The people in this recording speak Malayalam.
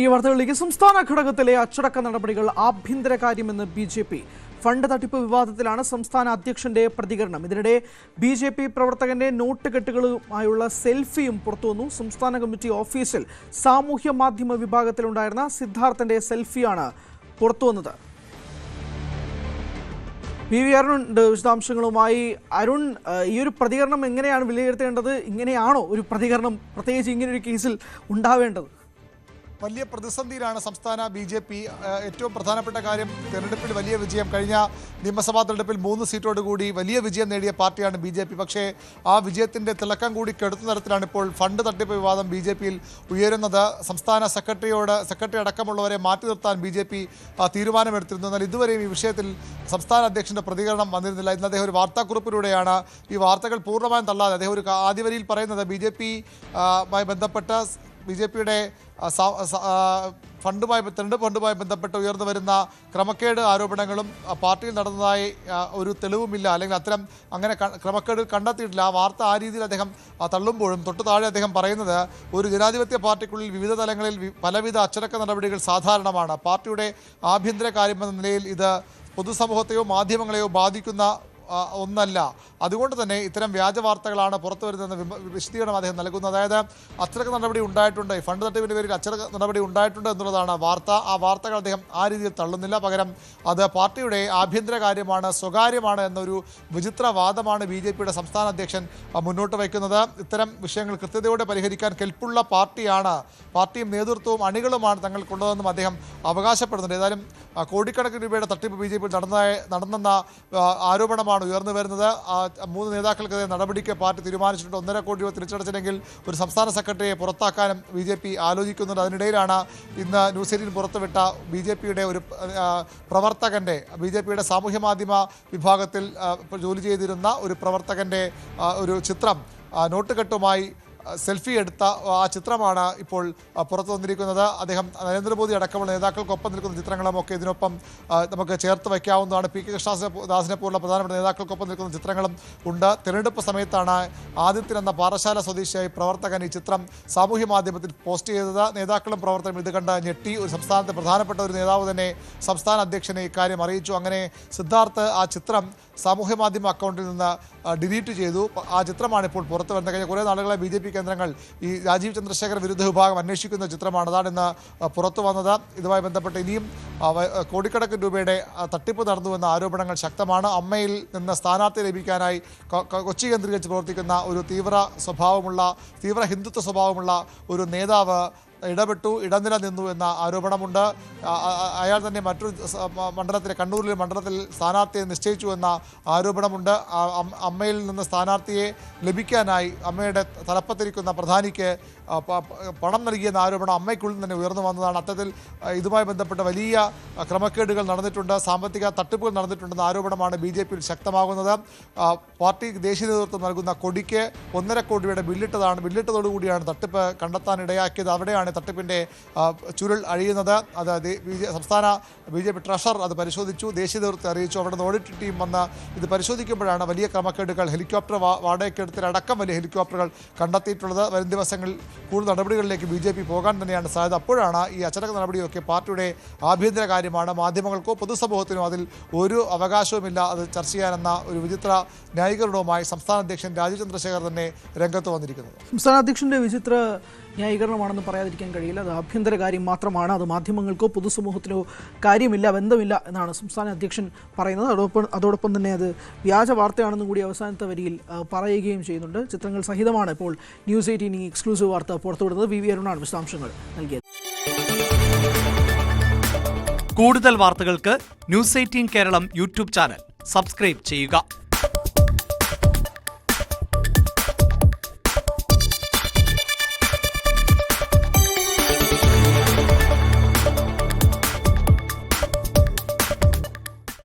ഈ വാർത്തകളിലേക്ക്. സംസ്ഥാന ഘടകത്തിലെ അച്ചടക്ക നടപടികൾ ആഭ്യന്തര കാര്യമെന്ന് ബി.ജെ.പി. ഫണ്ട് തട്ടിപ്പ് വിവാദത്തിലാണ് സംസ്ഥാന അധ്യക്ഷന്റെ പ്രതികരണം. ഇതിനിടെ ബി.ജെ.പി. പ്രവർത്തകന്റെ നോട്ട് കെട്ടുകളുമായുള്ള സെൽഫിയും പുറത്തുവന്നു. സംസ്ഥാന കമ്മിറ്റി ഓഫീസിൽ സാമൂഹ്യ മാധ്യമ വിഭാഗത്തിലുണ്ടായിരുന്ന സിദ്ധാർത്ഥന്റെ സെൽഫിയാണ് പുറത്തുവന്നത്. വി അരുൺ വിശദാംശങ്ങളുമായി. അരുൺ, ഈ ഒരു പ്രതികരണം എങ്ങനെയാണ് വിലയിരുത്തേണ്ടത്? ഇങ്ങനെയാണോ ഒരു പ്രതികരണം പ്രത്യേകിച്ച് ഇങ്ങനൊരു കേസിൽ ഉണ്ടാവേണ്ടത്? വലിയ പ്രതിസന്ധിയിലാണ് സംസ്ഥാന ബി.ജെ.പി. ഏറ്റവും പ്രധാനപ്പെട്ട കാര്യം, തെരഞ്ഞെടുപ്പിൽ വലിയ വിജയം, കഴിഞ്ഞ നിയമസഭാ തെരഞ്ഞെടുപ്പിൽ 3 സീറ്റോടുകൂടി വലിയ വിജയം നേടിയ പാർട്ടിയാണ് ബി.ജെ.പി. പക്ഷേ ആ വിജയത്തിൻ്റെ തിളക്കം കൂടി കെടുത്തുന്ന തരത്തിലാണ് ഇപ്പോൾ ഫണ്ട് തട്ടിപ്പ് വിവാദം ബി.ജെ.പിയിൽ ഉയരുന്നത്. സംസ്ഥാന സെക്രട്ടറി അടക്കമുള്ളവരെ മാറ്റി നിർത്താൻ ബി.ജെ.പി. തീരുമാനമെടുത്തിരുന്നു. എന്നാൽ ഇതുവരെയും ഈ വിഷയത്തിൽ സംസ്ഥാന അധ്യക്ഷൻ്റെ പ്രതികരണം വന്നിരുന്നില്ല. ഇന്ന് അദ്ദേഹം ഒരു വാർത്താക്കുറിപ്പിലൂടെയാണ് ഈ വാർത്തകൾ പൂർണ്ണമായും തള്ളാതെ അദ്ദേഹം ഒരു ആദ്യ വരിയിൽ പറയുന്നത് ബി.ജെ.പിയുമായി ബന്ധപ്പെട്ട ബി.ജെ.പിയുടെ തെരഞ്ഞെടുപ്പ് ഫണ്ടുമായി ബന്ധപ്പെട്ട് ഉയർന്നു വരുന്ന ക്രമക്കേട് ആരോപണങ്ങളും പാർട്ടിയിൽ നടന്നതായി ഒരു തെളിവുമില്ല, അല്ലെങ്കിൽ അങ്ങനെ ക്രമക്കേട് കണ്ടെത്തിയിട്ടില്ല. ആ വാർത്ത ആ രീതിയിൽ അദ്ദേഹം തള്ളുമ്പോഴും തൊട്ടു താഴെ അദ്ദേഹം പറയുന്നത്, ഒരു ജനാധിപത്യ പാർട്ടിക്കുള്ളിൽ വിവിധ തലങ്ങളിൽ പലവിധ അച്ചടക്ക നടപടികൾ സാധാരണമാണ്. പാർട്ടിയുടെ ആഭ്യന്തര കാര്യമെന്ന നിലയിൽ ഇത് പൊതുസമൂഹത്തെയോ മാധ്യമങ്ങളെയോ ബാധിക്കുന്ന ഒന്നല്ല. അതുകൊണ്ട് തന്നെ ഇത്തരം വ്യാജ വാർത്തകളാണ് പുറത്തു വരുന്നതെന്ന് വിശദീകരണം അദ്ദേഹം നൽകുന്നത്. അതായത് അച്ചടക്ക നടപടി ഉണ്ടായിട്ടുണ്ട്, ഫണ്ട് തട്ടിപ്പിൻ്റെ പേരിൽ അച്ചടക്ക നടപടി ഉണ്ടായിട്ടുണ്ട് എന്നുള്ളതാണ് വാർത്ത. ആ വാർത്തകൾ അദ്ദേഹം ആ രീതിയിൽ തള്ളുന്നില്ല. പകരം അത് പാർട്ടിയുടെ ആഭ്യന്തര കാര്യമാണ്, സ്വകാര്യമാണ് എന്നൊരു വിചിത്ര വാദമാണ് ബി.ജെ.പിയുടെ സംസ്ഥാന അധ്യക്ഷൻ മുന്നോട്ട് വയ്ക്കുന്നത്. ഇത്തരം വിഷയങ്ങൾ കൃത്യതയോടെ പരിഹരിക്കാൻ കെൽപ്പുള്ള പാർട്ടിയാണ്, പാർട്ടിയും നേതൃത്വവും അണികളുമാണ് തങ്ങൾക്കുള്ളതെന്നും അദ്ദേഹം അവകാശപ്പെടുന്നുണ്ട്. ഏതായാലും കോടിക്കണക്കിന് രൂപയുടെ തട്ടിപ്പ് ബി.ജെ.പിയിൽ നടന്നെന്ന ആരോപണമാണ് ഉയർന്നു വരുന്നത്. 3 നേതാക്കൾക്കെതിരെ നടപടിക്ക് പാർട്ടി തീരുമാനിച്ചിട്ടുണ്ട്. 1.5 കോടി രൂപ തിരിച്ചടച്ചില്ലെങ്കിൽ ഒരു സംസ്ഥാന സെക്രട്ടറിയെ പുറത്താക്കാനും ബി.ജെ.പി. ആലോചിക്കുന്നുണ്ട്. അതിനിടയിലാണ് ഇന്ന് ന്യൂസ് 18 പുറത്തുവിട്ട ബി.ജെ.പിയുടെ ഒരു പ്രവർത്തകൻ്റെ, ബി.ജെ.പിയുടെ സാമൂഹ്യ മാധ്യമ വിഭാഗത്തിൽ ജോലി ചെയ്തിരുന്ന ഒരു പ്രവർത്തകൻ്റെ ഒരു ചിത്രം നോട്ടുകെട്ടുമായി സെൽഫി എടുത്ത ആ ചിത്രമാണ് ഇപ്പോൾ പുറത്തു വന്നിരിക്കുന്നത്. അദ്ദേഹം നരേന്ദ്രമോദി അടക്കമുള്ള നേതാക്കൾക്കൊപ്പം നിൽക്കുന്ന ചിത്രങ്ങളുമൊക്കെ ഇതിനൊപ്പം നമുക്ക് ചേർത്ത് വയ്ക്കാവുന്നതാണ്. പി.കെ. കൃഷ്ണദാസിനെ പോലുള്ള പ്രധാനപ്പെട്ട നേതാക്കൾക്കൊപ്പം നിൽക്കുന്ന ചിത്രങ്ങളും ഉണ്ട്. തിരഞ്ഞെടുപ്പ് സമയത്താണ് ആദിത്യൻ എന്ന പാറശാല സ്വദേശിയായി പ്രവർത്തകൻ ഈ ചിത്രം സാമൂഹ്യ മാധ്യമത്തിൽ പോസ്റ്റ് ചെയ്തത്. നേതാക്കളും പ്രവർത്തകരും ഇത് കണ്ട് ഞെട്ടി. ഒരു സംസ്ഥാനത്തെ പ്രധാനപ്പെട്ട ഒരു നേതാവ് തന്നെ സംസ്ഥാന അധ്യക്ഷനെ ഇക്കാര്യം അറിയിച്ചു. അങ്ങനെ സിദ്ധാർത്ഥ് ആ ചിത്രം സാമൂഹ്യ മാധ്യമ അക്കൗണ്ടിൽ നിന്ന് ഡിലീറ്റ് ചെയ്തു. ആ ചിത്രമാണ് ഇപ്പോൾ പുറത്തു വരുന്നത്. കഴിഞ്ഞ കുറേ നാളുകളെ ബി.ജെ.പി. കേന്ദ്രങ്ങൾ ഈ രാജീവ് ചന്ദ്രശേഖർ വിരുദ്ധ വിഭാഗം അന്വേഷിക്കുന്ന ചിത്രമാണ്. അതാണ് ഇന്ന് പുറത്തു വന്നത്. ഇതുമായി ബന്ധപ്പെട്ട് ഇനിയും കോടിക്കണക്കിന് രൂപയുടെ തട്ടിപ്പ് നടന്നുവെന്ന ആരോപണങ്ങൾ ശക്തമാണ്. അമ്മയിൽ നിന്ന് സ്ഥാനാർത്ഥി ലഭിക്കാനായി കൊച്ചി കേന്ദ്രീകരിച്ച് പ്രവർത്തിക്കുന്ന ഒരു തീവ്ര ഹിന്ദുത്വ സ്വഭാവമുള്ള ഒരു നേതാവ് ഇടനില നിന്നു എന്ന ആരോപണമുണ്ട്. അയാൾ തന്നെ മറ്റൊരു മണ്ഡലത്തിലെ കണ്ണൂരിലെ മണ്ഡലത്തിൽ സ്ഥാനാർത്ഥിയെ നിശ്ചയിച്ചു എന്ന ആരോപണമുണ്ട്. അമ്മയിൽ നിന്ന് സ്ഥാനാർത്ഥിയെ ലഭിക്കാനായി അമ്മയുടെ തലപ്പത്തിരിക്കുന്ന പ്രധാനിക്ക് പണം നൽകിയെന്ന ആരോപണം അമ്മയ്ക്കുള്ളിൽ തന്നെ ഉയർന്നു വന്നതാണ്. അത്തരത്തിൽ ഇതുമായി ബന്ധപ്പെട്ട വലിയ ക്രമക്കേടുകൾ നടന്നിട്ടുണ്ട്, സാമ്പത്തിക തട്ടിപ്പുകൾ നടന്നിട്ടുണ്ടെന്ന ആരോപണമാണ് ബി.ജെ.പിയിൽ ശക്തമാകുന്നത്. പാർട്ടി ദേശീയ നേതൃത്വം നൽകുന്ന കൊടിക്ക് 1.5 കോടി രൂപയുടെ ബില്ലിട്ടതോടുകൂടിയാണ് തട്ടിപ്പ് കണ്ടെത്താനിടയാക്കിയത്. അവിടെയാണ് തട്ടിപ്പിൻ്റെ ചുരുൾ അഴിയുന്നത്. അത് സംസ്ഥാന ബി.ജെ.പി. ട്രഷറർ അത് പരിശോധിച്ചു, ദേശീയ നേതൃത്വത്തെ അറിയിച്ചു. അവിടെ നിന്ന് ഓഡിറ്റ് ടീം വന്ന് ഇത് പരിശോധിക്കുമ്പോഴാണ് വലിയ ക്രമക്കേടുകൾ, ഹെലികോപ്റ്റർ വാടകയ്ക്കെടുത്തലടക്കം വലിയ ഹെലികോപ്റ്ററുകൾ കണ്ടെത്തിയിട്ടുള്ളത്. വരും ദിവസങ്ങളിൽ കൂടുതൽ നടപടികളിലേക്ക് ബി.ജെ.പി. പോകാൻ തന്നെയാണ് സാധ്യത. അപ്പോഴാണ് ഈ അച്ചടക്ക നടപടിയൊക്കെ പാർട്ടിയുടെ ആഭ്യന്തര കാര്യമാണ്, മാധ്യമങ്ങൾക്കോ പൊതുസമൂഹത്തിനോ അതിൽ ഒരു അവകാശവുമില്ല, അത് ചർച്ച ചെയ്യാനെന്ന ഒരു വിചിത്ര ന്യായീകരണവുമായി സംസ്ഥാന അധ്യക്ഷൻ രാജീവ് ചന്ദ്രശേഖർ തന്നെ രംഗത്ത് വന്നിരിക്കുന്നത്. സംസ്ഥാന അധ്യക്ഷന്റെ വിചിത്ര ന്യായീകരണമാണെന്ന് പറയാതിരിക്കാൻ കഴിയില്ല. അത് ആഭ്യന്തര കാര്യം മാത്രമാണ്, അത് മാധ്യമങ്ങൾക്കോ പൊതുസമൂഹത്തിനോ കാര്യമില്ല, ബന്ധമില്ല എന്നാണ് സംസ്ഥാന അധ്യക്ഷൻ പറയുന്നത്. അതോടൊപ്പം തന്നെ അത് വ്യാജ വാർത്തയാണെന്നും കൂടി അവസാനത്തെ വരിയിൽ പറയുകയും ചെയ്യുന്നുണ്ട്. ചിത്രങ്ങൾ സഹിതമാണ് ഇപ്പോൾ ന്യൂസ് 18 എക്സ്ക്ലൂസീവ് വാർത്ത പുറത്തുവിടുന്നത്. വി അരുണാണ് വിശദാംശങ്ങൾ നൽകിയത്. കൂടുതൽ വാർത്തകൾക്ക് news 18 Keralam YouTube channel subscribe ചെയ്യുക.